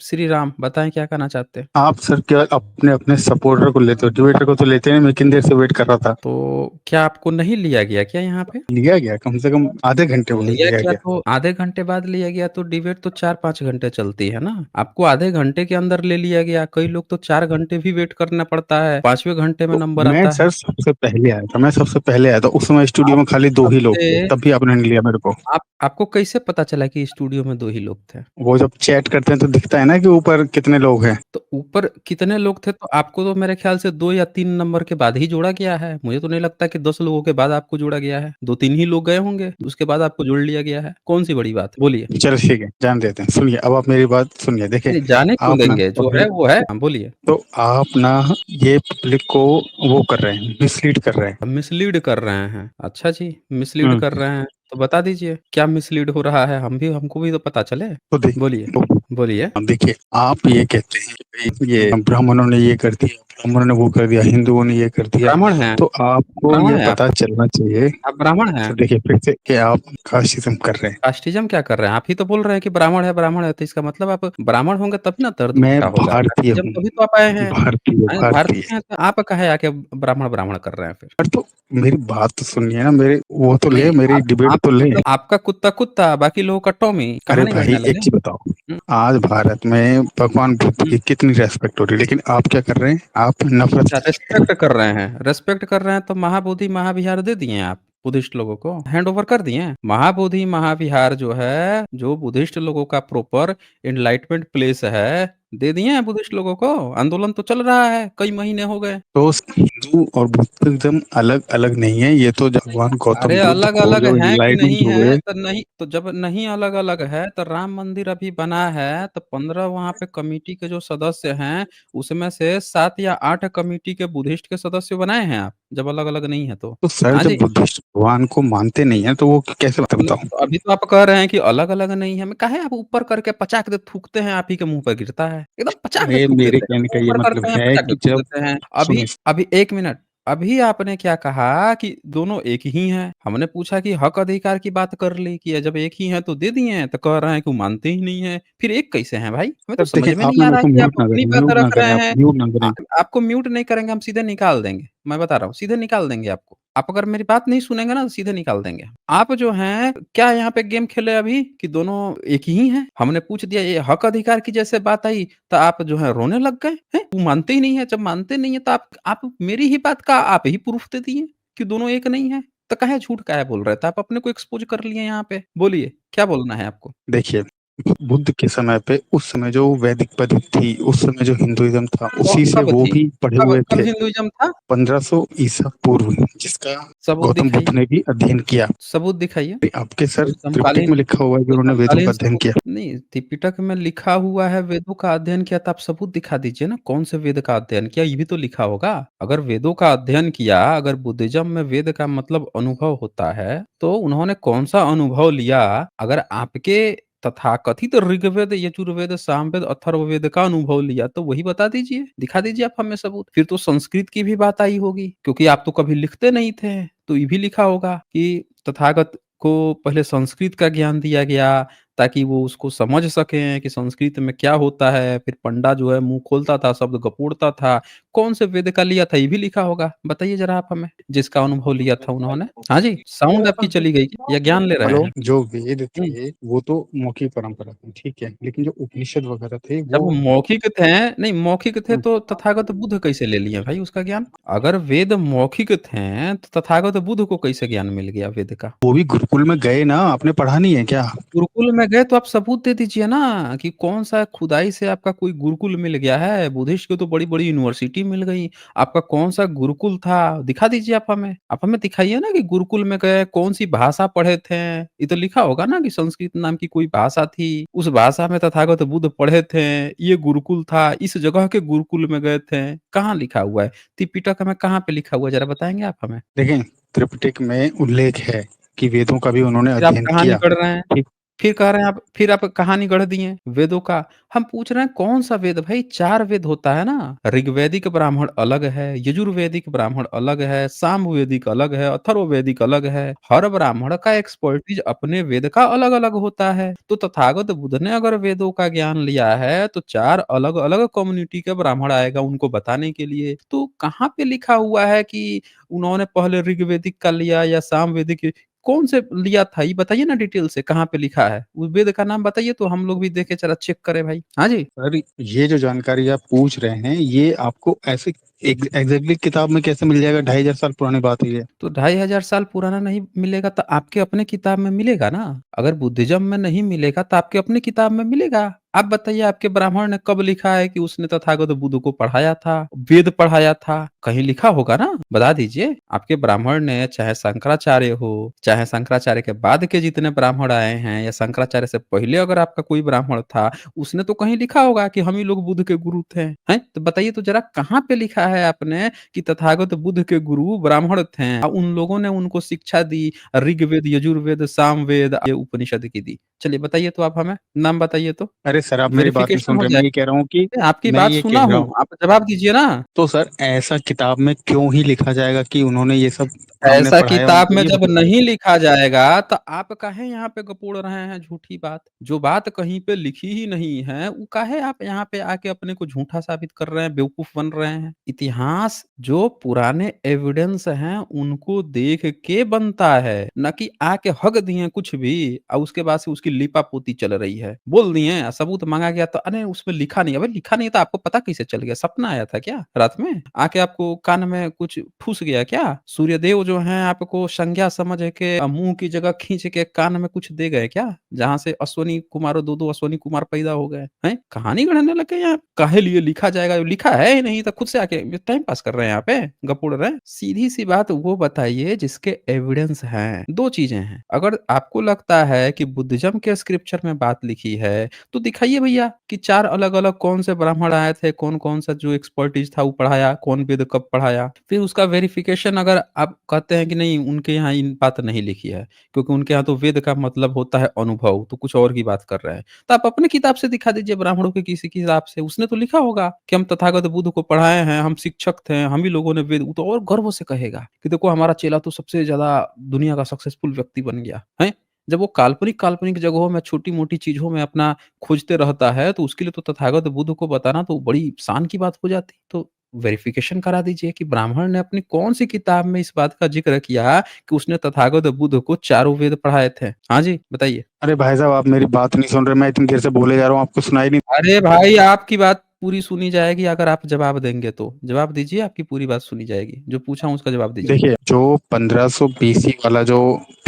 श्री राम, बताएँ क्या कहना चाहते हैं? आप सर केवल अपने सपोर्टर को लेते हो, डिबेटर को तो लेते नहीं। मैं कितनी देर से वेट कर रहा था। तो क्या आपको नहीं लिया गया क्या यहाँ पे? लिया गया, कम से कम आधे घंटे बाद लिया लिया गया गया। तो आधे घंटे बाद लिया गया तो डिबेट तो 4-5 घंटे चलती है ना। आपको आधे घंटे के अंदर ले लिया गया, कई लोग तो 4 घंटे भी वेट करना पड़ता है, 5वें घंटे में तो नंबर मैं आता है। सर सबसे पहले आया था, मैं सबसे पहले आया था। उस समय स्टूडियो आप में खाली 2 ही लोग थे, सबसे तब भी आपने नहीं लिया मेरे को। आपको कैसे पता चला कि स्टूडियो में 2 ही लोग थे? वो जब चैट करते हैं तो दिखता है ना कि ऊपर कितने लोग हैं। तो ऊपर कितने लोग थे? तो आपको तो मेरे ख़्याल से 2 या 3 नंबर के बाद ही जोड़ा गया है। मुझे तो नहीं लगता कि 10 लोगों के बाद आपको जोड़ा गया है। 2-3 ही लोग गए होंगे, उसके बाद आपको जोड़ लिया गया है। कौन-सी बड़ी बात है? बोलिए। चलो ठीक है, जान देते हैं। सुनिए, अब आप मेरी बात सुनिए। देखिए, नहीं, जाने क्यों आप ना देंगे? जो है पब्लिक वो है। हाँ, बोलिए। तो आप ना ये पब्लिक को वो कर रहे हैं, मिसलीड कर रहे हैं। मिसलीड कर रहे हैं। अच्छा जी, मिसलीड कर हुँ, रहे हैं, तो बता दीजिए क्या मिसलीड हो रहा है? हमको भी तो पता चले। तो देख बोलिए, तो बोलिए। देखिए, आप ये कहते हैं कि भई ये ब्राह्मणों ने ये कर दिया, ब्राह्मणों ने वो कर दिया, हिंदुओं ने ये कर दिया। ब्राह्मण हैं? तो आपको ब्राह्मण ये हैं आप? पता चलना चाहिए। आप ब्राह्मण हैं? तो देखिए फिर से कि आप कास्टिज़्म कर रहे हैं। कास्टिज़्म क्या कर रहे हैं? आप ही तो बोल रहे हैं कि ब्राह्मण है, तो इसका मतलब आप ब्राह्मण होंगे तभी ना दर्द मैं पूरा होगा। भारतीय कास्टिज़्म हूँ, तभी तो आप आए हैं। भारतीय। भारतीय हैं तो आप काहे आके ब्राह्मण-ब्राह्मण कर रहे हैं फिर? तो मेरी बात तो सुनिए ना, मेरे वो तो नहीं, लें, मेरी डिबेट आप तो लें। मतलब आपका कुत्ता कुत्ता, बाकी लोगों का टॉमी, अरे कहानी भाई कहने एक लगे? चीज़ बताओ, हुँ, आज भारत में भगवान बुद्ध हुँ। की कितनी रिस्पेक्ट हो रही है, लेकिन आप क्या कर रहे हैं? आप नफ़रत अच्छा, फैला रहे हैं। रिस्पेक्ट कर रहे हैं। रिस्पेक्ट कर रहे हैं तो महाबोधि, महाविहार दे दिए आप बुद्धिस्ट लोगों को? हैंडओवर कर दिए? महाबोधि, महाविहार जो है, जो बुद्धिस्ट लोगों का प्रॉपर एनलाइटमेंट प्लेस है, दे दिए हैं बुद्धिस्ट लोगों को? आंदोलन तो चल रहा है, कई महीने हो गए। तो हिंदू और बुद्धिज़्म अलग-अलग नहीं है। ये तो भगवान अरे गौतम बुद्ध को अलग-अलग जो हैं कि एनलाइटमेंट नहीं हुए। है, तो नहीं तो जब नहीं अलग-अलग है, तो राम मंदिर अभी बना है, तो 15 वहाँ पे कमिटी के जो सदस्य हैं, उसमें से 7 या 8 कमिटी के बुद्धिस्ट के सदस्य बनाए हैं आप, जब अलग-अलग नहीं है तो। तो सर हाँ जब जी। बुद्धिस्ट भगवान को मानते नहीं है, तो वो कैसे बात है नहीं, बताओ? तो अभी तो आप कह रहे हैं कि अलग-अलग नहीं है, मैं काहे आप ऊपर करके पचाक दे थूकते हैं, आप ही के मुँह पे गिरता है। एकदम पचाक दे अरे थूक मेरे देते हैं, कहने का ये ऊपर मतलब करते हैं, है पचाक दे कि थूक जब देते हैं। सुनिए, अभी अभी 1 मिनट, अभी आपने क्या कहा कि दोनों एक ही हैं। हमने पूछा कि हक अधिकार की बात कर ली कि जब एक ही हैं तो दे दिए हैं, तो कह रहे हैं कि वो मानते ही नहीं हैं। फिर एक कैसे हैं भाई? हमें तो सर समझ देखिए में आप नहीं ना आ मेरे रहा है को कि आप अपनी बात रख रहे आप हैं। म्यूट ना करें। आपको म्यूट नहीं करेंगे, हम सीधे निकाल देंगे। मैं बता रहा हूँ, सीधे निकाल देंगे आपको। आप अगर मेरी बात नहीं सुनेंगे ना, तो सीधे निकाल देंगे। आप जो हैं, क्या यहाँ पे गेम खेले अभी कि दोनों एक ही हैं? हमने पूछ दिया, ये हक अधिकार की जैसे बात आई, तो आप जो है रोने लग गए, हैं? वो मानते ही नहीं है, जब मानते नहीं है तो आप मेरी ही बात का आप ही प्रूफ दे दिए कि दोनों एक नहीं है। तो काहे झूठ काहे बोल रहे थे? आप अपने को एक्सपोज़ कर लिए यहाँ पे। बोलिए, क्या बोलना है आपको? देखिए, बुद्ध के समय पे उस समय जो वैदिक पद्धति थी, उस समय जो हिंदुइज़्म था, उसी से कब वो थी? भी पढ़े कब हुए कब थे। हिंदुइज़्म था? 1500 ईसा पूर्व, जिसका सबूत गौतम बुद्ध दिखाइए, ने भी अध्ययन किया। सबूत दिखाइए। आपके सर कोई त्रिपिटक समकालीन में लिखा हुआ है कि कोई उन्होंने वेदों का समकालीन अध्ययन सबूत किया। नहीं, त्रिपिटक में लिखा हुआ है वेदों का अध्ययन किया तो आप सबूत दिखा दीजिए ना, कौन से वेद का अध्ययन किया, ये भी तो लिखा होगा। अगर वेदों का अध्ययन किया, अगर बुद्धिज़्म में वेद का मतलब अनुभव होता है, तो उन्होंने कौन-सा अनुभव लिया? अगर आपके तथाकथित ऋग्वेद, यजुर्वेद, सामवेद, अथर्ववेद का अनुभव लिया, तो वही बता दीजिए, दिखा दीजिए आप हमें सबूत। फिर तो संस्कृत की भी बात आई होगी, क्योंकि आप तो कभी लिखते नहीं थे, तो ये भी लिखा होगा कि तथागत को पहले संस्कृत का ज्ञान दिया गया, ताकि वो उसको समझ सकें कि संस्कृत में क्या होता है। फिर पंडा जो है मुँह खोलता था, शब्द गपोड़ता था। कौन से वेद का लिया था, ये भी लिखा होगा। बताइए ज़रा आप हमें, जिसका अनुभव लिया था उन्होंने? हाँ जी, साउंड आपकी चली गई क्या? या ज्ञान ले रहे हेलो, हैं? जो वेद हुँ। थे वो तो मौखिक परंपरा थी, ठीक है, लेकिन जो उपनिषद वगैरह थे जब वो मौखिक थे नहीं, मौखिक थे तो तथागत बुद्ध कैसे ले लिए भाई उसका ज्ञान? अगर वेद मौखिक थे, तो तथागत बुद्ध को कैसे ज्ञान मिल गया वेद का? वो भी गुरुकुल में गए ना, आपने पढ़ा नहीं है क्या? गुरुकुल में गए तो आप सबूत दे दीजिए ना कि कौन-सा खुदाई से आपका कोई गुरुकुल मिल गया है। बुद्धिस्ट को तो बड़ी-बड़ी यूनिवर्सिटी मिल गई। आपका कौन-सा गुरुकुल था? दिखा दीजिए आप हमें। आप हमें दिखाइए ना कि गुरुकुल में गए, कौन-सी भाषा पढ़े थे? ये तो लिखा होगा ना कि संस्कृत नाम की कोई भाषा थी। उस भाषा में तथागत बुद्ध पढ़े थे। ये गुरुकुल था, इस जगह के गुरुकुल में गए थे। कहाँ लिखा हुआ है? त्रिपिटक में कहाँ पे लिखा हुआ है? ज़रा बताएँगे आप हमें? देखें, त्रिपिटक में उल्लेख है कि वेदों का भी उन्होंने फिर आप अध्ययन कहाँ किया, निकल रहे हैं? ठीक। फिर कह रहे हैं आप फिर आप कहानी गढ़ दिए वेदों का। हम पूछ रहे हैं कौन-सा वेद भाई 4 वेद होता है ना, ऋग्वेदिक ब्राह्मण अलग है, यजुर्वेदिक ब्राह्मण अलग है, सामवेदिक अलग है, अथर्ववेदिक अलग है। हर ब्राह्मण का एक्सपर्टीज़ अपने वेद का अलग-अलग होता है। तो तथागत बुद्ध ने अगर वेदों का ज्ञान लिया है तो 4 अलग-अलग कम्युनिटी के ब्राह्मण आएगा उनको बताने के लिए। तो कहाँ पे लिखा हुआ है कि उन्होंने पहले ऋग्वेदिक का लिया या सामवेदिक कौन से लिया था? ये बताइए ना डिटेल से कहाँ पे लिखा है? उस वेद का नाम बताइए तो हम लोग भी देखें ज़रा चेक करें भाई। हाँ जी। सर, ये जो जानकारी आप पूछ रहे हैं, ये आपको ऐसे एग्ज़ैक्टली किताब में कैसे मिल जाएगा? 2500 साल पुरानी बात है ये। तो 2500 साल पुराना नहीं मिलेगा तो आपके अपने किताब में मिलेगा ना। अगर बुद्धिज़्म में नहीं मिलेगा तो आपके अपनी किताब में मिलेगा। आप बताइए आपके ब्राह्मण ने कब लिखा है कि उसने तथागत बुद्ध को पढ़ाया था, वेद पढ़ाया था? कहीं लिखा होगा ना, बता दीजिए। आपके ब्राह्मण ने चाहे शंकराचार्य हो, चाहे शंकराचार्य के बाद के जितने ब्राह्मण आए हैं या शंकराचार्य से पहले अगर आपका कोई ब्राह्मण था, उसने तो कहीं लिखा होगा कि हम ही लोग बुद्ध के गुरु थे। हैं? तो बताइए तो ज़रा कहाँ पे लिखा है आपने कि तथागत बुद्ध के गुरु ब्राह्मण थे। उन लोगों ने उनको शिक्षा दी, ऋग्वेद, यजुर्वेद, सामवेद ये उपनिषद की दी। चलिए बताइए तो आप हमें, नाम बताइए तो? अरे सर, आप मेरी बात नहीं वेरिफ़िकेशन सुन हो रहे। मैं ये जाएगा। कह रहा हूँ कि आपकी मैं बात ये सुना कह रहा हूँ, हूँ, आप जवाब दीजिए ना। तो सर ऐसा किताब में क्यों ही लिखा जाएगा कि उन्होंने ये सब हमने ऐसा पढ़ाया किताब उनको, में ये जब बताइए? नहीं लिखा जाएगा, तो आप काहे यहाँ पे गपोड़ रहे हैं झूठी बात? जो बात कहीं पे लिखी ही नहीं है, वो काहे आप यहाँ पे आके अपने को झूठा साबित कर रहे हैं, बेवकूफ़ बन रहे हैं? इतिहास जो पुराने एविडेंस हैं, उनको देख के बनता है, ना कि आके हग दिए कुछ भी और उसके बाद से उसकी लीपापोती चल रही है। बोल दिए सबूत माँगा गया तो अरे उसमें लिखा नहीं है। अबे लिखा नहीं है तो आपको पता कैसे चल गया? सपना आया था क्या रात में? आके आपको कान में कुछ ठुस गया क्या? सूर्यदेव जो हैं आपको संज्ञा समझ के मुँह की जगह खींच के कान में कुछ दे गए क्या? जहाँ से अश्विनी कुमार 2-2 अश्विनी कुमार पैदा हो गए। हैं? कहानी गढ़ने लग गए यहाँ। काहे लिए लिखा जाएगा? लिखा है ही नहीं तो खुद से आके टाइम पास कर रहे हैं यहाँ पे, गपुड़ रहे हैं। सीधी-सी बात वो बताइए जिसके एविडेंस हैं। 2 चीज़ें हैं, अगर आपको लगता है कि बुद्धिज़्म के स्क्रिप्चर में बात लिखी है, तो दिखाइए भैया कि 4 अलग-अलग कौन से ब्राह्मण आए थे, कौन-कौन सा जो एक्सपर्टीज़ था वो पढ़ाया, कौन वेद कब पढ़ाया। फिर उसका वेरिफ़िकेशन अगर आप कहते हैं कि नहीं उनके यहाँ ये बात नहीं लिखी है, क्योंकि उनके यहाँ तो वेद का मतलब होता है अनुभव, तो कुछ और की बात कर रहे हैं। तो आप अपनी किताब से दिखा दीजिए ब्राह्मणों की किसी किताब से, उसने तो लिखा होगा कि हम तथागत बुद्ध को पढ़ाए हैं, हम शिक्षक थे, हम ही लोगों ने वेद वो तो और गर्व से कहेगा कि देखो हमारा चेला तो सबसे ज़्यादा दुनिया का सक्सेसफुल व्यक्ति बन गया, हैं? जब वो काल्पनिक-काल्पनिक जगहों में, छोटी-मोटी चीज़ों में अपना खोजते रहता है, तो उसके लिए तो तथागत बुद्ध को बताना तो बड़ी शान की बात हो जाती। तो वेरिफ़िकेशन करा दीजिए कि ब्राह्मण ने अपनी कौन-सी किताब में इस बात का ज़िक्र किया कि उसने तथागत बुद्ध को चारों वेद पढ़ाए थे? हाँ जी, बताइए। अरे भाई साहब, आप मेरी बात नहीं सुन रहे। मैं इतनी देर से बोले जा रहा हूँ, आपको सुनाई नहीं? अरे भाई, आपकी बात पूरी सुनी जाएगी अगर आप जवाब देंगे तो। जवाब दीजिए, आपकी पूरी बात सुनी जाएगी। जो पूछा हूँ उसका जवाब दीजिए। देखिए, जो 1500 बीसी वाला जो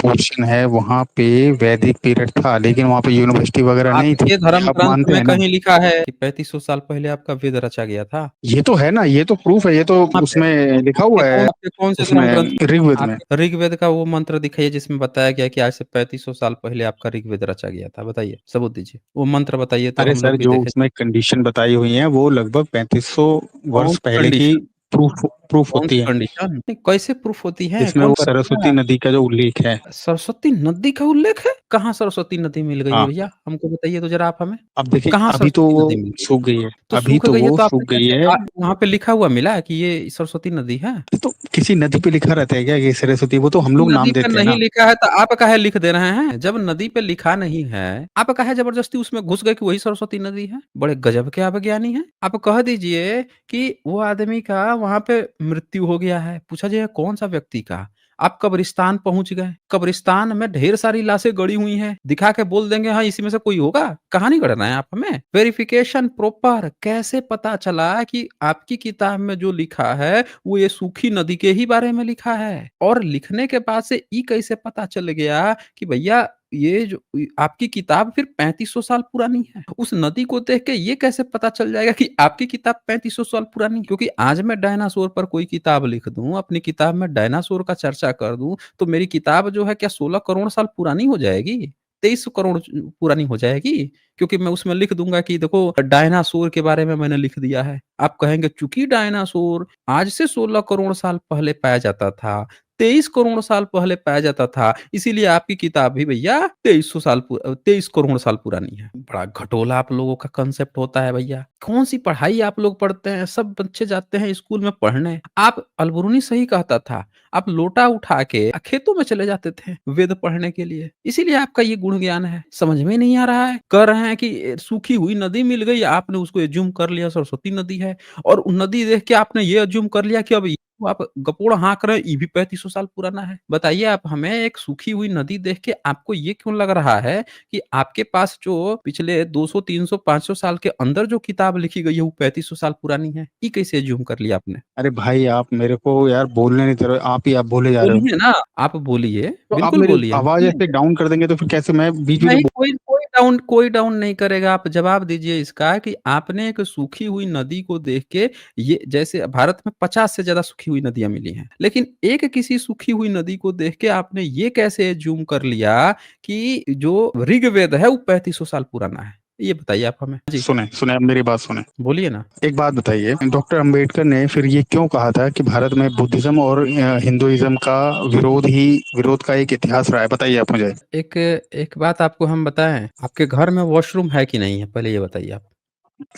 पोर्शन है, वहाँ पे वैदिक पीरियड था, लेकिन वहाँ पे यूनिवर्सिटी वगैरह नहीं थी। आपके ये धर्म आप ग्रंथ मानते में हैं ना? कहीं लिखा है कि 3500 साल पहले आपका वेद रचा गया था? ये तो है ना, ये तो प्रूफ है, ये तो कहाँ पे? उसमें लिखा हुआ है, आपके कौन से उसमें धर्म ग्रंथ में? ऋग्वेद में। आप ऋग्वेद का वो मंत्र दिखाइए जिसमें बताया गया है कि आज से 3500 साल पहले आपका ऋग्वेद रचा गया था। बताइए, सबूत दीजिए। वो मंत्र बताइए तो अरे हम सर, लोग भी जो देखें। उसमें कंडीशन बताई हुई है, वो लगभग 3500 कौन वर्ष सी पहले की कंडीशन? प्रूफ प्रूफ कौन होती सी है, कंडीशन? नहीं, कैसे प्रूफ होती है? जिसमें कौन वो सरस्वती करेगा? नदी का जो उल्लेख है। सरस्वती नदी का उल्लेख है? कहाँ सरस्वती नदी मिल गई है हाँ, भैया? हमको बताइए तो ज़रा आप हमें। अब देखिए, कहाँ अभी तो सरस्वती वो नदी मिल गई? सूख गई है, तो अभी सूख तो गई है वो तो आपने सूख गई कैसे है। वहाँ पे लिखा हुआ मिला कि ये सरस्वती नदी है? तो किसी नदी पे लिखा रहता है क्या ये सरस्वती? वो तो हम लोग नदी नाम पे देते हैं नहीं ना। लिखा है तो आप काहे लिख दे रहे हैं? जब नदी पे लिखा नहीं है, आप काहे ज़बरदस्ती उसमें घुस गए कि वही सरस्वती नदी है? बड़े गज़ब के आप ज्ञानी हैं। आप कह दीजिए कि वो आदमी का वहाँ पे मृत्यु हो गया है। पूछा जाए कौन-सा व्यक्ति का? आप कब्रिस्तान पहुँच गए। कब्रिस्तान में ढेर सारी लाशें गड़ी हुई हैं। दिखा के बोल देंगे हाँ, इसी में से कोई होगा। कहानी गढ़ रहे हैं आप हमें। वेरिफ़िकेशन प्रॉपर कैसे पता चला कि आपकी किताब में जो लिखा है वो ये सूखी नदी के ही बारे में लिखा है और लिखने के बाद से ये कैसे पता चल गया कि भैया ये जो आपकी किताब फिर 3500 साल पुरानी है। उस नदी को देख के ये कैसे पता चल जाएगा कि आपकी किताब 3500 साल पुरानी है? क्योंकि आज मैं डायनासोर पर कोई किताब लिख दूँ, अपनी किताब में डायनासोर का चर्चा कर दूँ, तो मेरी किताब जो है क्या 16 करोड़ साल पुरानी हो जाएगी? 23 करोड़ पुरानी हो जाएगी? क्योंकि मैं उसमें लिख दूँगा कि देखो डायनासोर के बारे में मैंने लिख दिया है। आप कहेंगे चूंकि डायनासोर आज से 16 करोड़ साल पहले पाया जाता था, 23 करोड़ साल पहले पाया जाता था, इसीलिए आपकी किताब भी भैया 23 करोड़ साल पुरानी है। बड़ा घटोला आप लोगों का कांसेप्ट होता है भैया। कौन-सी पढ़ाई आप लोग पढ़ते हैं? सब बच्चे जाते हैं स्कूल में पढ़ने। आप अलबरूनी सही कहता था, आप लोटा उठा के खेतों में चले जाते थे वेद पढ़ने के लिए। इसीलिए आपका ये गुण ज्ञान है। समझ में नहीं आ रहा है। कह रहे हैं कि सूखी हुई नदी मिल गई, आपने उसको अज़्यूम कर लिया सरस्वती नदी है और नदी देख के आपने ये अज़्यूम कर लिया कि अब तो आप गपोड़ हाँक रहे हैं, ये भी 3500 साल पुराना है। बताइए आप हमें एक सूखी हुई नदी देख के आपको ये क्यों लग रहा है कि आपके पास जो पिछले 200, 300, 500 साल के अंदर जो किताब लिखी गई है वो 3500 साल पुरानी है? ये कैसे अज़्यूम कर लिया आपने? अरे भाई आप मेरे को यार बोलने नहीं दे रहे हो, आप बोले जा रहे हो। बोलिए ना, आप बोलिए, तो आप बिल्कुल मेरी बोलिए, हम आवाज़ ऐसे सुनेंगे। डाउन कर देंगे तो फिर कैसे मैं बीच-बीच में नहीं, बो कोई डाउन नहीं करेगा। आप जवाब दीजिए इसका कि आपने एक सूखी हुई नदी को देख के ये जैसे भारत में 50 से ज़्यादा सूखी हुई नदियाँ मिली हैं। लेकिन एक किसी सूखी हुई नदी को देख के आपने ये कैसे अज़्यूम कर लिया कि जो ऋग्वेद है वो 3500 साल पुराना है? ये बताइए आप हमें। जी, सुने आप मेरी बात सुने। बोलिए ना। एक बात बताइए, डॉक्टर अंबेडकर ने फिर ये क्यों कहा था कि भारत में बुद्धिज़्म और हिंदुइज़्म का विरोध का एक इतिहास रहा है? बताइए आप मुझे। एक एक बात आपको हम बताएँ, आपके घर में वॉशरूम है कि नहीं है? पहले ये बताइए आप।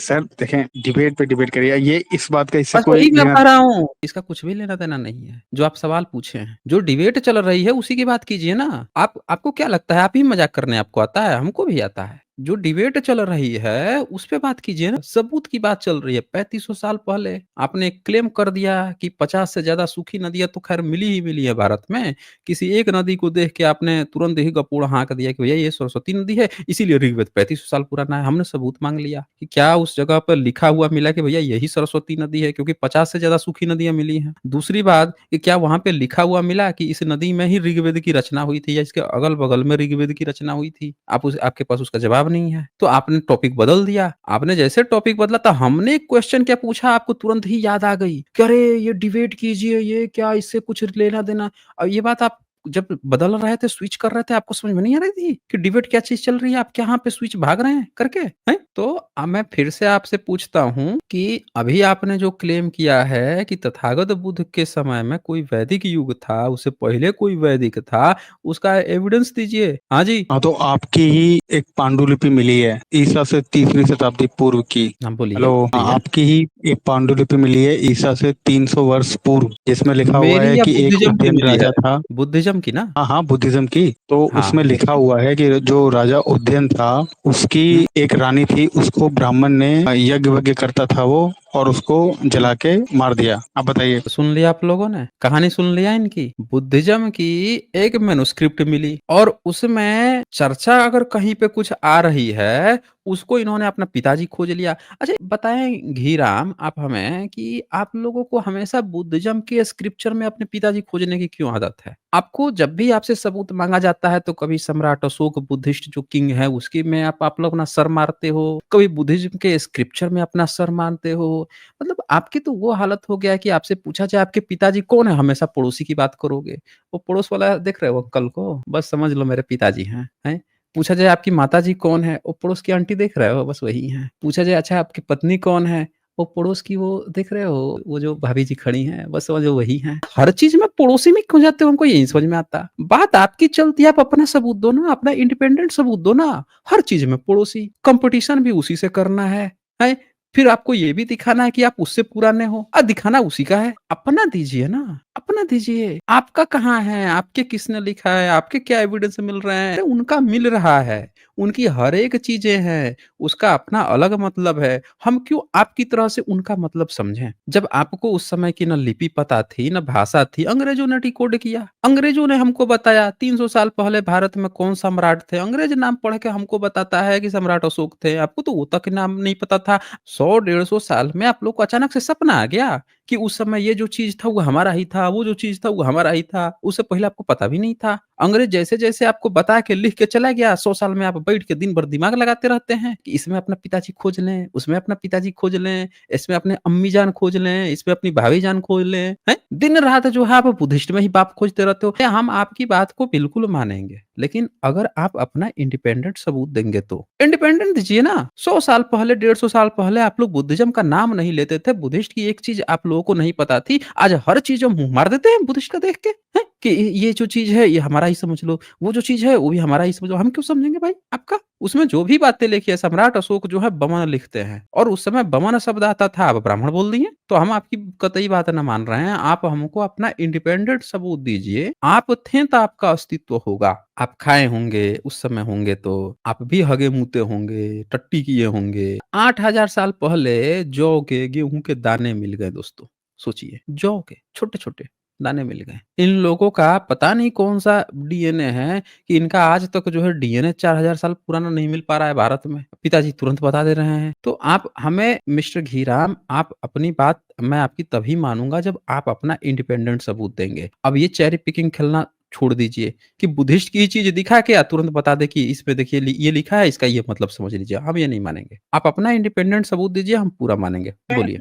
सर देखें, डिबेट पे डिबेट करिए, ये इस बात का इससे बस कोई वही मैं लेना कह रहा हूँ, इसका कुछ भी लेना-देना नहीं है, जो आप सवाल पूछे हैं। जो डिबेट चल रही है उसी की बात कीजिए ना। आपको क्या लगता है आप ही मज़ाक करने आपको आता है? हमको भी आता है। जो डिबेट चल रही है उस पे बात कीजिए ना, सबूत की बात चल रही है। 3500 साल पहले आपने क्लेम कर दिया कि 50 से ज़्यादा सूखी नदियाँ तो ख़ैर मिली ही मिली है भारत में। किसी एक नदी को देख के आपने तुरंत ही गपूड़ हाँक दिया कि भैया ये सरस्वती नदी है, इसीलिए ऋग्वेद 3500 साल पुराना है। हमने सबूत माँग लिया कि क्या उस जगह पर लिखा हुआ मिला कि भैया यही सरस्वती नदी है क्योंकि 50 से ज़्यादा सूखी नदियाँ मिली हैं। दूसरी बात कि क्या वहाँ पे लिखा हुआ मिला कि इस नदी में ही ऋग्वेद की रचना हुई थी या इसके अगल-बगल में ऋग्वेद की रचना हुई थी? आपके पास उसका जवाब नहीं है। तो आपने टॉपिक बदल दिया। आपने जैसे टॉपिक बदला तो हमने एक क्वेश्चन क्या पूछा आपको तुरंत ही याद आ गई कि अरे! ये डिबेट कीजिए, ये क्या इससे कुछ लेना-देना ये बात आप जब बदल रहे थे, स्विच कर रहे थे, आपको समझ में नहीं आ रही थी कि डिबेट क्या चीज़ चल रही है? आप क्या यहाँ पे स्विच भाग रहे हैं करके, हैं? तो अब मैं फिर से आपसे पूछता हूँ कि अभी आपने जो क्लेम किया है कि तथागत बुद्ध के समय में कोई वैदिक युग था, उससे पहले कोई वैदिक था, उसका एविडेंस दीजिए। हाँ जी। हाँ, तो आपकी ही एक पांडुलिपि मिली है, ईसा से तीसरी शताब्दी पूर्व की। हाँ, बोलिए, हेलो, हाँ, बोलिए। आपकी ही एक पांडुलिपि मिली है ईसा से 300 वर्ष पूर्व, जिसमें लिखा हुआ मेरी है या कि एक बुद्धिज़्म की उज्जैन मिली है? राजा था। बुद्धिज़्म की ना? हाँ, हाँ, बुद्धिज़्म की। तो हाँ। उसमें लिखा हुआ है कि जो राजा उज्जैन था, उसकी हुँ। एक रानी थी, उसको ब्राह्मण ने यज्ञ-वज्ञ करता था वो और उसको जला के मार दिया। आप बताइए? सुन लिया आप लोगों ने? कहानी सुन लिया इनकी? बुद्धिज़्म की एक मैन्युस्क्रिप्ट मिली और उसमें चर्चा अगर कहीं पे कुछ आ रही है, उसको इन्होंने अपना पिताजी खोज लिया। अच्छा बताएँ घीराम आप हमें कि आप लोगों को हमेशा बुद्धिज़्म के स्क्रिप्चर में अपने पिताजी खोजने की क्यों आदत है? आपको जब भी आपसे सबूत माँगा जाता है तो कभी सम्राट अशोक बुद्धिस्ट जो किंग है उसके में आप लोग अपना सर मारते हो, कभी बुद्धिज़्म के स्क्रिप्चर में अपना सर मानते हो। मतलब आपकी तो वो हालत हो गया है कि आपसे पूछा जाए आपके पिताजी कौन है? हमेशा पड़ोसी की बात करोगे। वो पड़ोस वाला देख रहे हो अंकल को? बस समझ लो मेरे पिताजी हैं, हैं? पूछा जाए आपकी माताजी कौन है? वो पड़ोस की आंटी देख रहे हो? बस वही हैं। पूछा जाए अच्छा आपकी पत्नी कौन है? वो पड़ोस की वो देख रहे हो? वो जो भाभी जी खड़ी हैं, बस समझो वही हैं। हर चीज़ में पड़ोसी में क्यों जाते हो? हमको ये नहीं समझ में आता। बात आपकी चलती है, आप अपना सबूत दो ना, अपना इंडिपेंडेंट सबूत दो ना। हर चीज़ में पड़ोसी, कॉम्पिटिशन भी उसी से करना है, हैं? फिर आपको ये भी दिखाना है कि आप उससे पुराने हो। दिखाना उसी का है। अपना दीजिए ना, अपना दीजिए। आपका कहाँ है? आपके किसने लिखा है? आपके क्या एविडेंस मिल रहे हैं? अरे उनका मिल रहा है। उनकी हर एक चीज़ें हैं। उसका अपना अलग मतलब है। हम क्यों आपकी तरह से उनका मतलब समझें? जब आपको उस समय की ना लिपि पता थी, ना भाषा थी, अंग्रेज़ों ने डिकोड किया। अंग्रेज़ों ने हमको बताया 300 साल पहले भारत में कौन सम्राट थे। अंग्रेज़ नाम पढ़ के हमको बताता है कि सम्राट अशोक थे। आपको तो वो तक नाम नहीं पता था। 100 150 साल में आप लोग को अचानक से सपना आ गया कि उस समय ये जो चीज़ था वो हमारा ही था, वो जो चीज़ था वो हमारा ही था। उससे पहले आपको पता भी नहीं था। अंग्रेज़ जैसे-जैसे आपको बता के लिख के चला गया 100 साल में आप बैठ के दिन भर दिमाग लगाते रहते हैं कि इसमें अपना पिताजी खोज लें, उसमें अपना पिताजी खोज लें, इसमें अपने अम्मी जान खोज लें, इसमें अपनी भाभी जान खोज लें, हैं? दिन-रात जो है आप बुद्धिस्ट में ही बाप खोजते रहते हो। हम आपकी बात को बिल्कुल मानेंगे। लेकिन अगर आप अपना इंडिपेंडेंट सबूत देंगे तो इंडिपेंडेंट दीजिए ना। 100 साल पहले, 150 साल पहले आप लोग बुद्धिज़्म का नाम नहीं लेते थे, बुद्धिस्ट की एक चीज़ आप लोगों को नहीं पता थी, आज हर चीज़ में मुँह मार देते हैं बुद्धिस्ट का देख के, हैं? कि ये जो चीज़ है ये हमारा ही समझ लो, वो जो चीज़ है वो भी हमारा ही समझ लो, हम क्यों समझेंगे भाई आपका? उसमें जो भी बातें लिखी है सम्राट अशोक जो है बमन लिखते हैं और उस समय बमन शब्द आता था, आप ब्राह्मण बोल दिए। तो हम आपकी कतई बात ना मान रहे हैं, आप हमको अपना इंडिपेंडेंट सबूत दीजिए, आप थे तो आपका अस्तित्व होगा। आप खाए होंगे, उस समय होंगे तो आप भी हगे-मूते होंगे, टट्टी किए होंगे। 8000 साल पहले जौ के, गेहूँ के दाने मिल गए दोस्तों, सोचिए जौ के छोटे-छोटे दाने मिल गए। इन लोगों का पता नहीं कौन-सा डीएनए है कि इनका आज तक जो है डीएनए 4000 साल पुराना नहीं मिल पा रहा है भारत में। पिताजी तुरंत बता दे रहे हैं। तो आप हमें मिस्टर घीराम आप अपनी बात मैं आपकी तभी मानूँगा जब आप अपना इंडिपेंडेंट सबूत देंगे। अब ये चेरी पिकिंग खेलना छोड़ दीजिए कि बुद्धिस्ट की चीज़ दिखा के तुरंत बता दे कि इसमें देखिए ये लिखा है, इसका ये मतलब समझ लीजिए। हम ये नहीं मानेंगे। आप अपना इंडिपेंडेंट सबूत दीजिए, हम पूरा मानेंगे। बोलिए।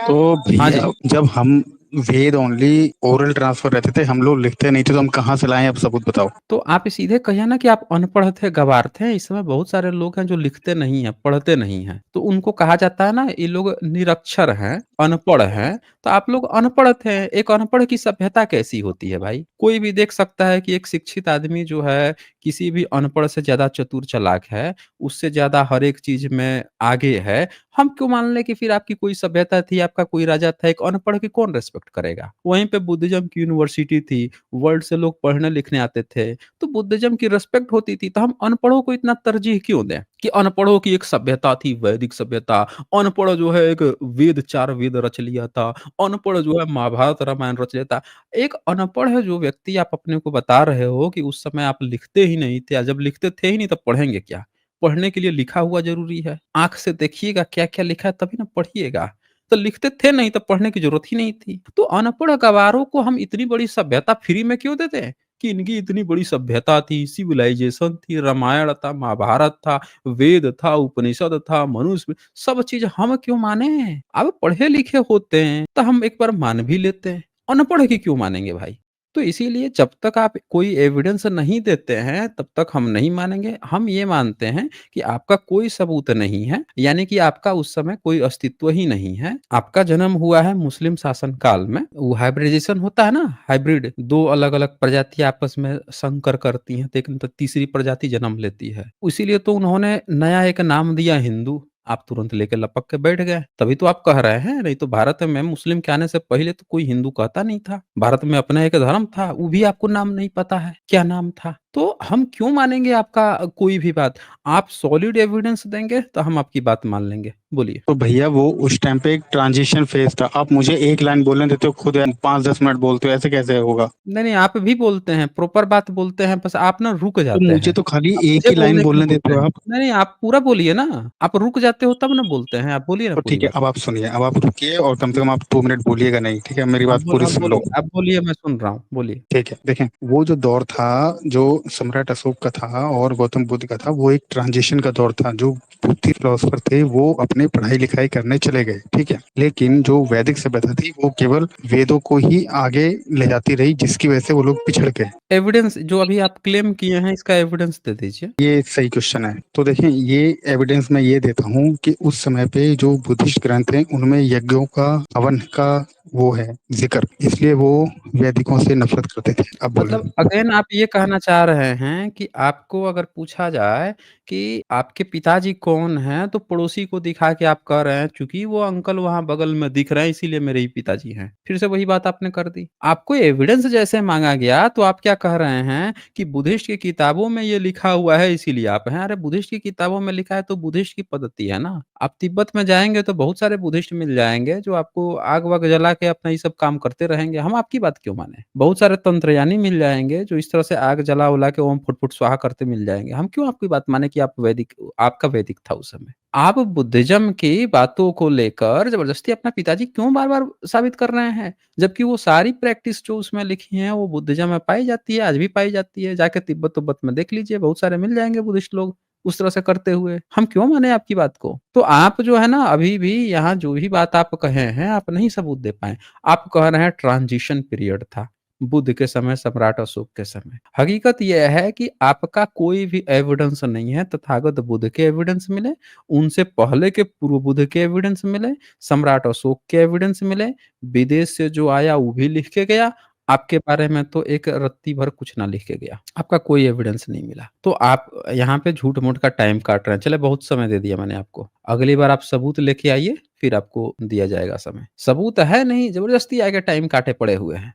तो हाँ जी। भैया जब हम वेद ओनली ओरल ट्रांसफर रहते थे, हम लोग लिखते नहीं थे, तो हम कहाँ से लाएं? अब सबूत बताओ। तो आप सीधे कहिए ना कि आप अनपढ़ थे, गँवार थे। इस समय बहुत सारे लोग हैं जो लिखते नहीं हैं, पढ़ते नहीं हैं। तो उनको कहा जाता है ना ये लोग निरक्षर हैं, अनपढ़ हैं। तो आप लोग अनपढ़ थे। एक अनपढ़ की सभ्यता कैसी होती है भाई? कोई भी देख सकता है कि एक शिक्षित आदमी जो है किसी भी अनपढ़ से ज़्यादा चतुर चालाक है, उससे ज़्यादा हर एक चीज़ में आगे है। हम क्यों मान लें कि फिर आपकी कोई सभ्यता थी, आपका कोई राजा था, एक अनपढ़ की कौन रिस्पेक्ट करेगा? वहीं पे बुद्धिज़्म की यूनिवर्सिटी थी, वर्ल्ड से लोग पढ़ने-लिखने आते थे। तो बुद्धिज़्म की रिस्पेक्ट होती थी, तो हम अनपढ़ों को इतना तरजीह क्यों दें? कि अनपढ़ों की एक सभ्यता थी, वैदिक सभ्यता, अनपढ़ जो है एक वेद 4 वेद रच लिया था, अनपढ़ जो है महाभारत, रामायण रच लेता। एक अनपढ़ है जो व्यक्ति आप अपने को बता रहे हो कि उस समय आप लिखते ही नहीं थे, जब लिखते थे ही नहीं तब पढ़ेंगे क्या? पढ़ने के लिए लिखा हुआ ज़रूरी है। आँख से देखिएगा क्या-क्या लिखा है तभी ना पढ़िएगा। तो लिखते थे नहीं, तब पढ़ने की ज़रूरत ही नहीं थी। तो अनपढ़ गँवारों को हम इतनी बड़ी सभ्यता फ्री में क्यों देते हैं? कि इनकी इतनी बड़ी सभ्यता थी, सिविलाइज़ेशन थी, रामायण था, महाभारत था, वेद था, उपनिषद था, मनुस्मृति सब चीज़ हम क्यों मानें? अब पढ़े-लिखे होते हैं, तो हम एक बार मान भी लेते हैं। अनपढ़ की क्यों मानेंगे भाई? तो इसीलिए जब तक आप कोई एविडेंस नहीं देते हैं, तब तक हम नहीं मानेंगे। हम ये मानते हैं कि आपका कोई सबूत नहीं है, यानी कि आपका उस समय कोई अस्तित्व ही नहीं है। आपका जन्म हुआ है मुस्लिम शासन काल में, वो हाइब्रिडाइजेशन होता है ना, हाइब्रिड 2 अलग-अलग प्रजाति आपस में संकर करती हैं, तो एक त तीसरी प्रजाति जन्म लेती है। इसीलिए तो उन्होंने नया एक नाम दिया हिंदू, आप तुरंत लेके लपक के बैठ गए। तभी तो आप कह रहे हैं, नहीं तो भारत में मुस्लिम के आने से पहले तो कोई हिंदू कहता नहीं था। भारत में अपना एक धर्म था, वो भी आपको नाम नहीं पता है, क्या नाम था? तो हम क्यों मानेंगे आपका कोई भी बात? आप सॉलिड एविडेंस देंगे, तो हम आपकी बात मान लेंगे। बोलिए। तो भैया वो उस टाइम पे एक ट्रांजिशन फेज था, आप मुझे एक लाइन बोलने देते हो, खुद 5-10 मिनट बोलते हो, ऐसे कैसे होगा? नहीं, नहीं, आप भी बोलते हैं, प्रॉपर बात बोलते हैं, बस आप ना रुक तो जाते मुझे हैं। तो खाली आप एक मुझे ही लाइन बोलने के लिए बोलने बोलते देते हैं। हो आप। नहीं, नहीं, आप पूरा बोलिए ना। आप रुक जाते हो तब ना बोलते हैं, आप बोलिए ना तो पूरी ठीक है, बात। अब आप सुनिए, अब आप रुकिए और कम से कम आप 2 मिनट बोलिएगा नहीं, ठीक है? मेरी बात पूरी सुन लो। आप बोलिए, मैं सुन रहा हूँ, बोलिए। ठीक है, देखें वो जो दौर था, जो सम्राट अशोक का था और गौतम बुद्ध का था, वो एक ट्रांजिशन का दौर था। जो बुद्धि फिलोसफर थे वो अपने पढ़ाई लिखाई करने चले गए, ठीक है, लेकिन जो वैदिक सभ्यता थी वो केवल वेदों को ही आगे ले जाती रही, जिसकी वजह से वो लोग पिछड़ गए। एविडेंस जो अभी आप क्लेम किए हैं, इसका एविडेंस दे दीजिए। ये सही क्वेश्चन है। तो देखें, ये एविडेंस मैं ये देता हूँ कि उस समय पे जो बुद्धिस्ट ग्रंथ हैं उनमें यज्ञों का, हवन का वो है जिक्र, इसलिए वो वैदिकों से नफरत करते थे। अब बोले। मतलब अगेन आप ये कहना चाह रहे हैं कि आपको अगर पूछा जाए कि आपके पिताजी कौन हैं, तो पड़ोसी को दिखा के आप कह रहे हैं चूँकि वो अंकल वहाँ बगल में दिख रहे हैं इसीलिए मेरे ही पिताजी हैं। फिर से वही बात आपने कर दी। आपको एविडेंस जैसे माँगा गया तो आप क्या कह रहे हैं कि बुद्धिस्ट की किताबों में ये लिखा हुआ है इसीलिए आप हैं। अरे बुद्धिस्ट की किताबों में लिखा है तो बुद्धिस्ट की पद्धति है ना। आप तिब्बत में जाएँगे तो बहुत सारे बुद्धिस्ट मिल जाएँगे जो आपको आग-वाग जला के अपना ये सब काम करते रहेंगे। हम आपकी बात क्यों मानें? बहुत सारे तंत्रयानी मिल जाएँगे जो इस तरह से आग जला-वला के ओम फुट-फुट स्वाहा करते मिल जाएँगे। हम क्यों आपकी बात मानें कि आप वैदिक आपका वैदिक था उस समय। आप बुद्धिज़्म की बातों को लेकर ज़बरदस्ती अपना पिताजी क्यों बार-बार साबित कर रहे हैं? जबकि वो सारी प्रैक्टिस जो उसमें लिखी हैं वो बुद्धिज़्म में पाई जाती है, आज भी पाई जाती है। जाके तिब्बत-उब्बत में देख लीजिए बहुत सारे मिल जाएँगे बुद्धिस्ट लोग। उस तरह से करते हुए, हम क्यों माने आपकी बात को? तो आप जो है ना अभी भी यहाँ जो भी बात आप कहे हैं, आप नहीं सबूत दे पाए। आप कह रहे हैं ट्रांज़िशन पीरियड था। बुद्ध के समय, सम्राट अशोक के समय। हकीकत ये है कि आपका कोई भी एविडेंस नहीं है, तथागत बुद्ध के एविडेंस मिले, उनसे पहले के पूर्व बुद्ध के एविडेंस मिले, सम्राट अशोक के एविडेंस मिले, विदेश से जो आया वो भी लिख के गया, आपके बारे में तो एक रत्ती भर कुछ ना लिख के गया। आपका कोई एविडेंस नहीं मिला। तो आप यहाँ पे झूठ-मूठ का टाइम काट रहे हैं। चलिए बहुत समय दे दिया मैंने आपको। अगली बार आप सबूत लेके आइए, फिर आपको दिया जाएगा समय। सबूत है नहीं, ज़बरदस्ती आके टाइम काटे पड़े हुए हैं।